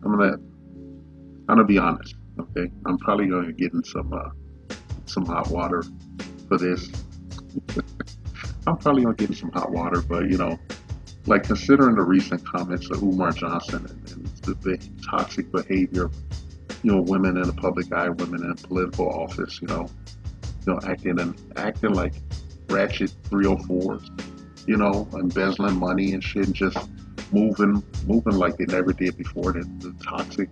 I'm gonna be honest. Okay, I'm probably gonna get in some hot water for this. I'm probably gonna get in some hot water, but like considering the recent comments of Umar Johnson and the toxic behavior, women in the public eye, women in political office, acting like ratchet 304s, embezzling money and shit, and just moving like they never did before. The toxic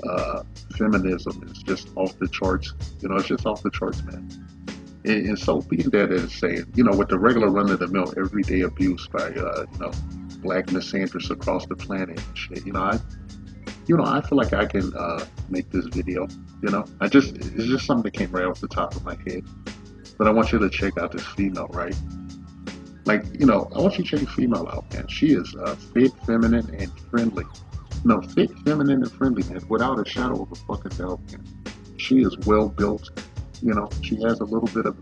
uh, feminism is just off the charts. It's just off the charts, man. And so being that is saying, with the regular run of the mill everyday abuse by black misandrists across the planet and shit, I feel like I can make this video. It's just something that came right off the top of my head. But I want you to check out this female, right? Like, I want you to check a female out, man. She is fit, feminine, and friendly. No, fit, feminine, and friendly, man, without a shadow of a fucking doubt, man. She is well built. She has a little bit of,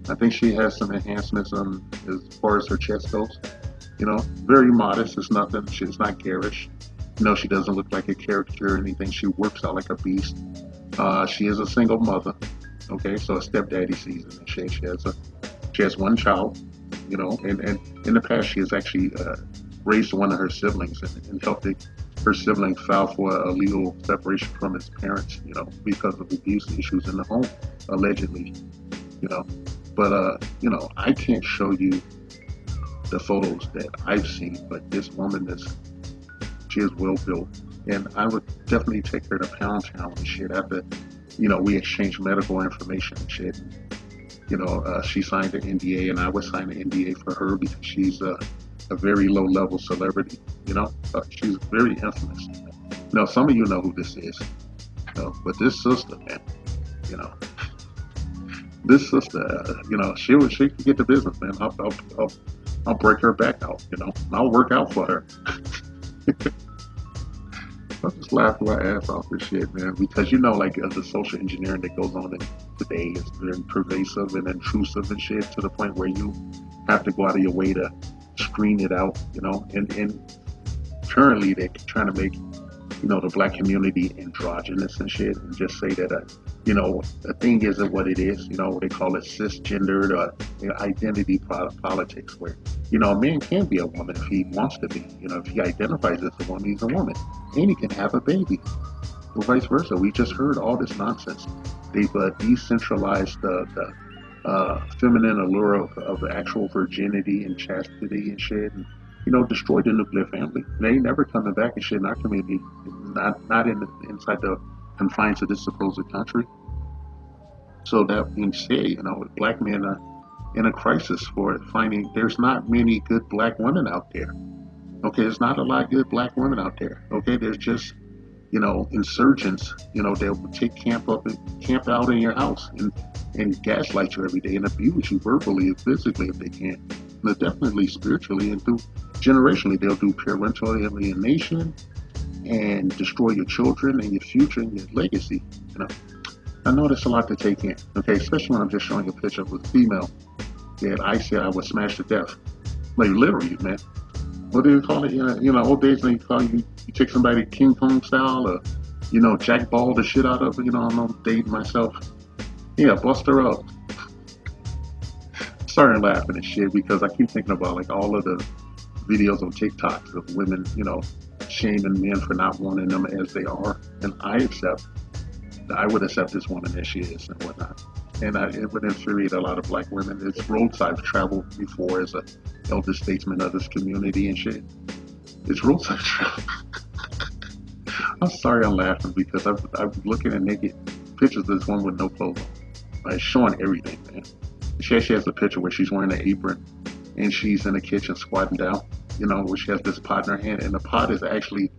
I think she has some enhancements on as far as her chest goes. Very modest. It's nothing. She's not garish. She doesn't look like a caricature or anything. She works out like a beast. She is a single mother. Okay, so a stepdaddy season and shit. She has one child. And in the past she has actually raised one of her siblings and helped her sibling file for a legal separation from his parents. Because of abuse issues in the home, allegedly. You know, but I can't show you the photos that I've seen, but this woman she is well built, and I would definitely take her to Pound Town and shit after we exchanged medical information and shit. She signed an NDA, and I would sign an NDA for her because she's a very low level celebrity. She's very infamous. Some of you know who this is, but this sister, man, you know, this sister, she can get the business, man. I'll break her back out, I'll work out for her. I just laugh my ass off this shit, man, because like the social engineering that goes on today is very pervasive and intrusive and shit to the point where you have to go out of your way to screen it out, and currently they're trying to make the black community androgynous and shit, and just say that the thing isn't what it is. They call it cisgendered identity politics, where a man can be a woman if he wants to be. If he identifies as a woman, he's a woman, and he can have a baby, or vice versa. We just heard all this nonsense. They've decentralized the feminine allure of actual virginity and chastity and shit, and destroyed the nuclear family. They ain't never coming back and shit in our community, not inside the confines of this supposed country. So that being said, black men are in a crisis for finding there's not many good black women out there. Okay, there's not a lot of good black women out there. Okay, there's just insurgents. They'll take camp out in your house and gaslight you every day and abuse you verbally and physically if they can. And definitely spiritually and through generationally, they'll do parental alienation and destroy your children and your future and your legacy. I know that's a lot to take in. Okay, especially when I'm just showing a picture of a female that I said I would smash to death, like literally, man. What do you call it? Old days when you call you take somebody King Kong style, or jackball the shit out of it. I'm dating myself. Yeah, bust her up. Started laughing and shit because I keep thinking about like all of the videos on TikTok of women, shaming men for not wanting them as they are, and I would accept this woman as she is and whatnot. And it would infuriate a lot of black women. It's roads I've traveled before as a elder statesman of this community and shit. It's roads I've traveled. I'm sorry I'm laughing because I'm looking at naked pictures of this woman with no clothes on. Like, showing everything, man. She actually has a picture where she's wearing an apron and she's in the kitchen squatting down, where she has this pot in her hand, and the pot is actually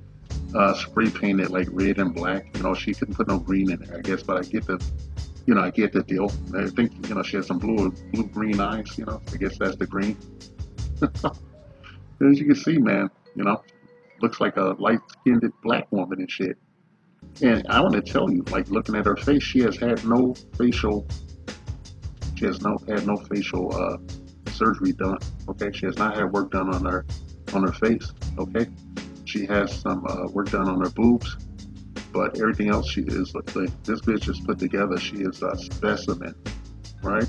spray painted like red and black. She couldn't put no green in there, I guess, but I get the deal. I think, she has some blue-green eyes, I guess that's the green. As you can see, man, looks like a light-skinned black woman and shit. And I want to tell you, like, looking at her face, she has had no facial, surgery done. Okay, she has not had work done on her face. Okay, She has some work done on her boobs, but everything else she is like this bitch is put together. She is a specimen, right?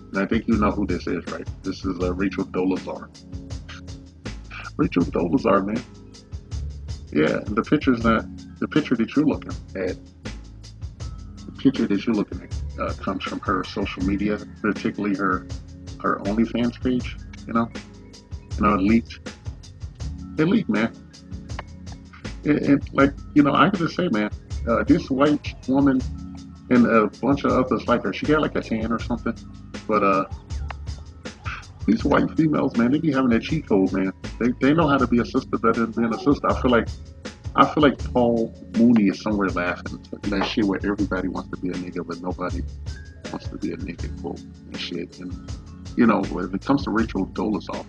And I think you know who this is, right? This is Rachel Dolezal. Rachel Dolezal, man. Yeah, the picture that you're looking at. The picture that you're looking at comes from her social media, particularly her OnlyFans page. It leaked. It leaked, man. Like I can just say, man, this white woman and a bunch of others like her. She got like a tan or something, but these white females, man, they be having that cheat code, man. They know how to be a sister better than being a sister. I feel like Paul Mooney is somewhere laughing that shit where everybody wants to be a nigga, but nobody wants to be a nigga, quote, and shit. And when it comes to Rachel Dolezal,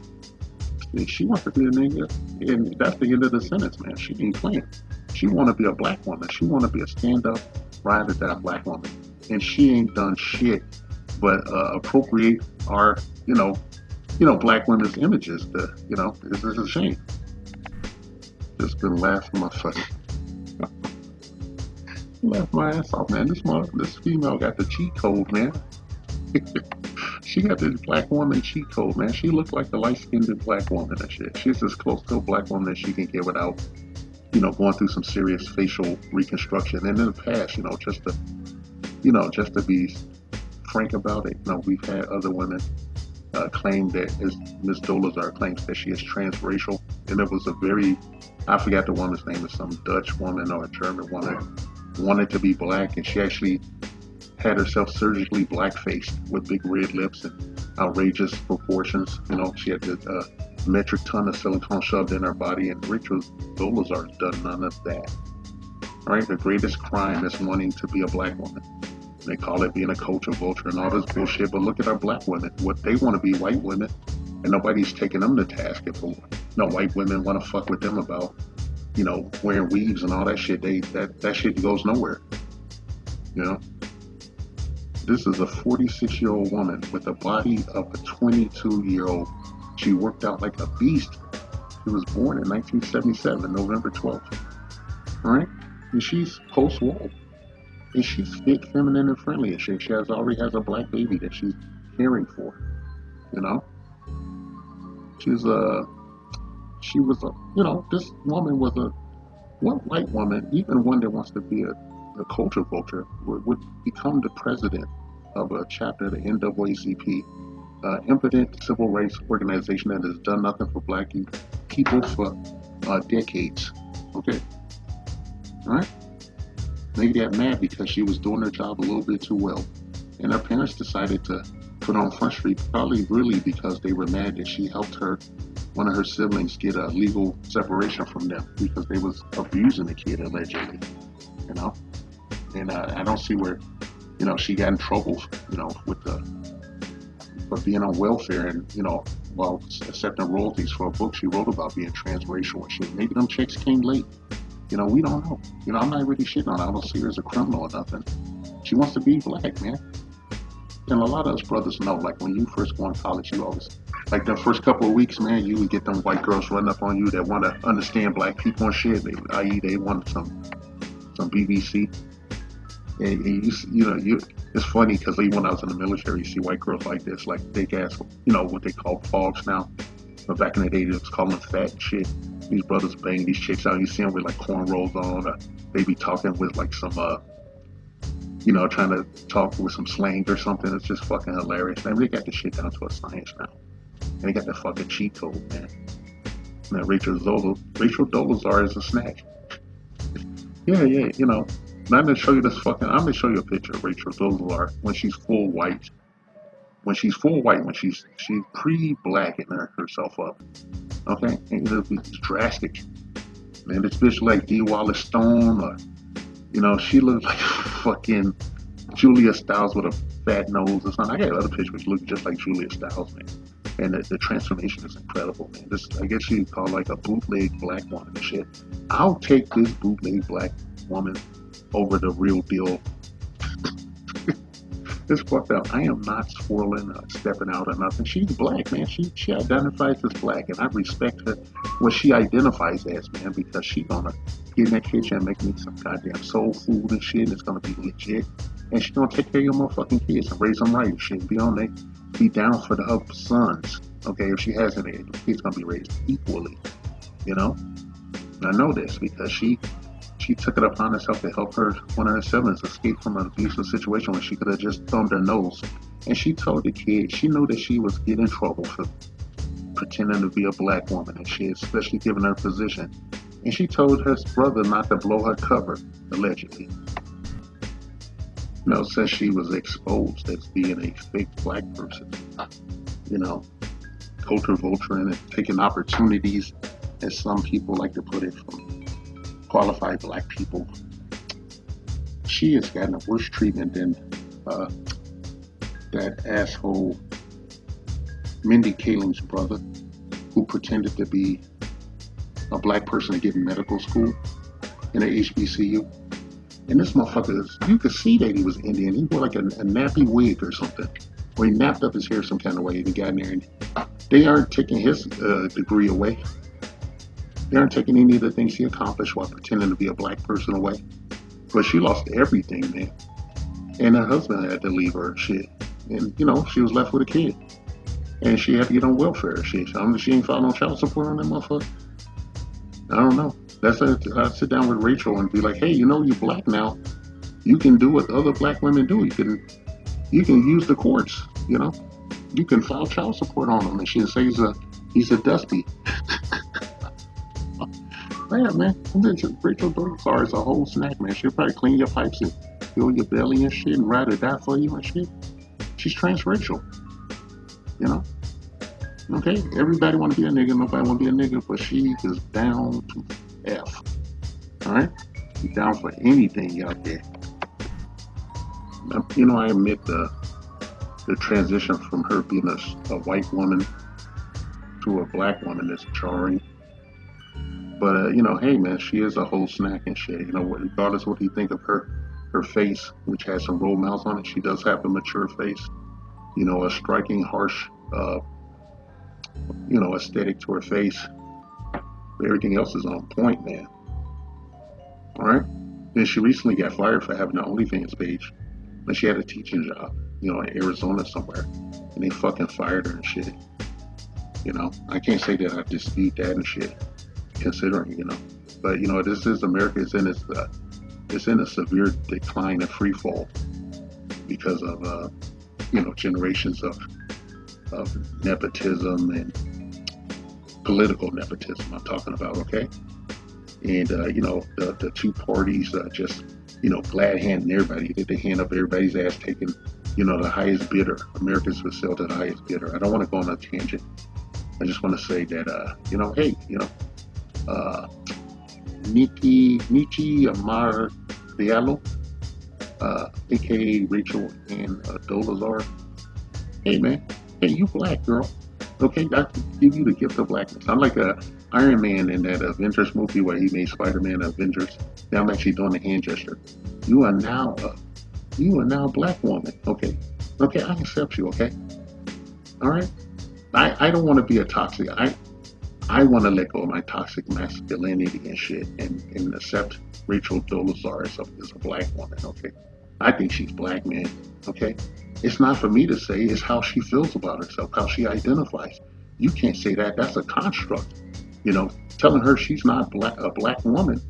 she wants to be a nigga, and that's the end of the sentence, man. She ain't playing. She want to be a black woman. She want to be a stand-up, ride or die black woman, and she ain't done shit but appropriate our, black women's images. This is a shame. Just been laughing my fucking laugh my ass off, man. This female got the cheat code, man. She got this black woman cheat code, man. She looked like the light-skinned black woman and shit. She's as close to a black woman as she can get without, going through some serious facial reconstruction. And in the past, just to be frank about it, we've had other women claim that, as Ms. Dolezal claims, that she is transracial. And it was I forgot the woman's name, is some Dutch woman or a German woman, wanted to be black, and she actually had herself surgically black-faced with big red lips and outrageous proportions. She had a metric ton of silicone shoved in her body, and Rachel Dolezal's done none of that. All right, the greatest crime is wanting to be a black woman. They call it being a culture vulture and all this bullshit, but look at our black women. What they want to be white women, and nobody's taking them to task if white women want to fuck with them about, wearing weaves and all that shit. That shit goes nowhere. This is a 46-year-old woman with the body of a 22-year-old. She worked out like a beast. She was born in 1977, November 12th. All right? And she's post-war. And she's fit, feminine, and friendly and shit. She already has a black baby that she's caring for. This woman was one white woman, even one that wants to be a culture vulture, would become the president of a chapter of the NAACP, impotent civil rights organization that has done nothing for black people for decades. Okay? All right? They got mad because she was doing her job a little bit too well. And her parents decided to put on Front Street, probably really because they were mad that she helped one of her siblings get a legal separation from them because they was abusing the kid allegedly. And I don't see where, she got in trouble, for being on welfare and, while accepting royalties for a book she wrote about being transracial and shit. Maybe them checks came late. We don't know. I'm not really shitting on her. I don't see her as a criminal or nothing. She wants to be black, man. And a lot of us brothers know, like when you first go in college, you always, like the first couple of weeks, man, you would get them white girls running up on you that want to understand black people and shit. I.e., they want some BBC. And it's funny because even when I was in the military, you see white girls like this, like big ass, what they call fogs now. But back in the day, they was calling them fat and shit. These brothers bang these chicks out. You see them with like cornrows on, or they be talking with like some, trying to talk with some slang or something. It's just fucking hilarious. Man, they got this shit down to a science now. And they got that fucking cheat code, man. Man, Rachel Dolezal is a snack. Yeah, And I'm gonna show you a picture of Rachel Dolezal when she's full white. When she's pre-blacking herself up. Okay? And it'll be drastic. Man, this bitch like D. Wallace Stone, or, she looks like fucking Julia Stiles with a fat nose or something. I got other pictures which look just like Julia Stiles, man. And the transformation is incredible, man. This, I guess you'd call like a bootleg black woman and shit. I'll take this bootleg black woman over the real deal. It's fucked up. I am not swirling, stepping out or nothing. She's black, man. She identifies as black, and I respect her what she identifies as, man, because she gonna get in that kitchen and make me some goddamn soul food and shit. And it's gonna be legit, and she gonna take care of your motherfucking kids and raise them right and shit. Be down for her sons. Okay, if she has any, the kids gonna be raised equally. You know, and I know this because she took it upon herself to help one of her siblings escape from an abusive situation where she could have just thumbed her nose. And she told the kid she knew that she was getting in trouble for pretending to be a black woman, and she especially given her position. And she told her brother not to blow her cover, allegedly. Since she was exposed as being a fake black person. You know, culture vulturing and taking opportunities, as some people like to put it, from qualified black people. She has gotten a worse treatment than that asshole Mindy Kaling's brother, who pretended to be a black person to get in medical school in a HBCU. And this motherfucker, you could see that he was Indian. He wore like a nappy wig or something, or he napped up his hair some kind of way and he got in there. And they aren't taking his degree away. They aren't taking any of the things he accomplished while pretending to be a black person away. But she lost everything, man. And her husband had to leave her and shit. And, she was left with a kid. And she had to get on welfare and shit. She ain't filed no child support on that motherfucker. I don't know. I sit down with Rachel and be like, hey, you're black now. You can do what other black women do. You can use the courts, You can file child support on him. And she'll say he's a dusty. Yeah, man. Rachel Dolezal is a whole snack, man. She'll probably clean your pipes and fill your belly and shit and ride or die for you and shit. She's transracial. Okay? Everybody want to be a nigga. Nobody want to be a nigga, but she is down to F. Alright? She's down for anything out there. I admit the transition from her being a white woman to a black woman is jarring. But, hey, man, she is a whole snack and shit. Regardless of what you think of her face, which has some roll mouths on it, she does have a mature face. A striking, harsh, aesthetic to her face. But everything else is on point, man. All right? And she recently got fired for having an OnlyFans page. And she had a teaching job, in Arizona somewhere. And they fucking fired her and shit. I can't say that I dispute that and shit. Considering, but this is America. It's in a severe decline and free fall because of generations of nepotism and political nepotism. I'm talking about, okay, and the two parties just glad handing everybody. They hand up everybody's ass, taking the highest bidder. Americans would sell to the highest bidder. I don't want to go on a tangent. I just want to say that hey, Nietzsche Amar Diallo, aka Rachel and Dolezal. Hey man, hey, you black girl. Okay, I give you the gift of blackness. I'm like a Iron Man in that Avengers movie where he made Spider-Man Avengers. Now I'm actually doing the hand gesture. You are now a black woman. Okay, I accept you. Okay, all right. I don't want to be a toxic. I want to let go of my toxic masculinity and shit and accept Rachel Dolezal as a black woman, okay? I think she's black, man, okay? It's not for me to say, it's how she feels about herself, how she identifies. You can't say that. That's a construct. Telling her she's not a black woman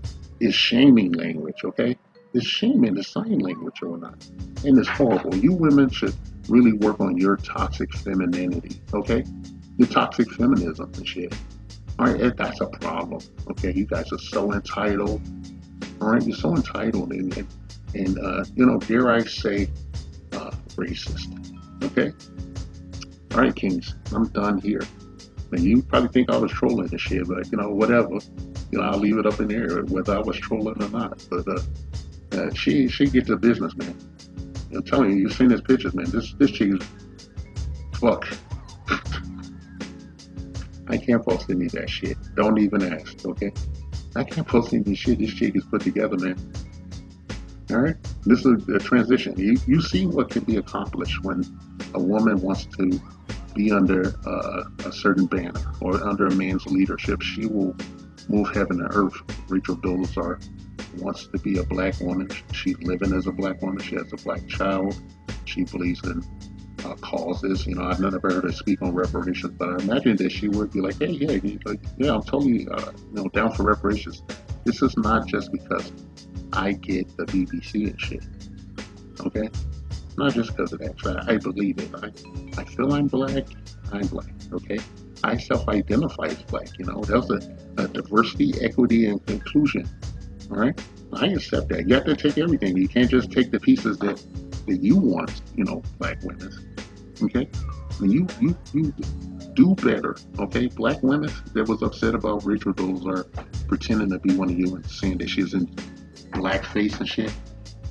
is shaming language, okay? It's shaming the same language or not. And it's horrible. You women should really work on your toxic femininity, okay? Your toxic feminism and shit. All right, that's a problem. Okay, you guys are so entitled. All right, you're so entitled and dare I say, racist. Okay. All right, Kings, I'm done here. And you probably think I was trolling and shit, but whatever. I'll leave it up in the air whether I was trolling or not. But she gets the business, man. I'm telling you, you've seen his pictures, man. This chick is fuck. I can't post any of that shit. Don't even ask, okay? I can't post any of this shit this chick is put together, man. Alright? This is a transition. You see what can be accomplished when a woman wants to be under a certain banner or under a man's leadership. She will move heaven and earth. Rachel Dolezal wants to be a black woman. She's living as a black woman. She has a black child. She believes in causes. You know, I've never heard her speak on reparations, but I imagine that she would be like, "Hey, yeah, yeah, I'm totally, down for reparations." This is not just because I get the BBC and shit. Okay, not just because of that. I believe it. I feel I'm black. I'm black. Okay, I self-identify as black. You know, there's a diversity, equity, and inclusion. All right, I accept that. You have to take everything. You can't just take the pieces that you want. You know, black women. Okay, and you do better. Okay, black women that was upset about Rachel Dolezal pretending to be one of you and saying that she's in blackface and shit.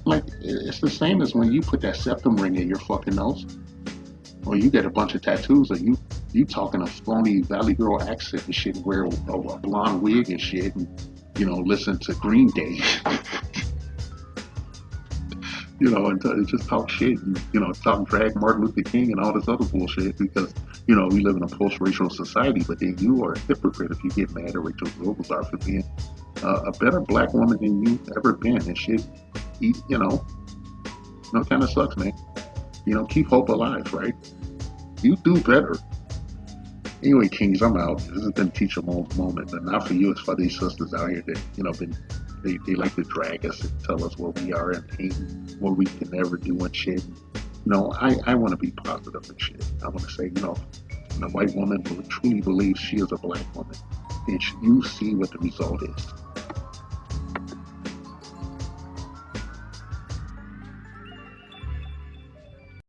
Like it's the same as when you put that septum ring in your fucking nose, or you get a bunch of tattoos, or you talking a phony Valley Girl accent and shit, wear a blonde wig and shit, and listen to Green Day, and just talk shit, and talk drag Martin Luther King and all this other bullshit because we live in a post-racial society. But then you are a hypocrite if you get mad at Rachel Dolezal for being a better black woman than you've ever been, and shit. Kind of sucks, man. Keep hope alive, right? You do better. Anyway, Kings, I'm out. This has been a teachable moment, but not for you. It's for these sisters out here that they like to drag us and tell us what we are and what we can never do and shit. I want to be positive and shit. I want to say, when a white woman truly believes she is a black woman, and you see what the result is.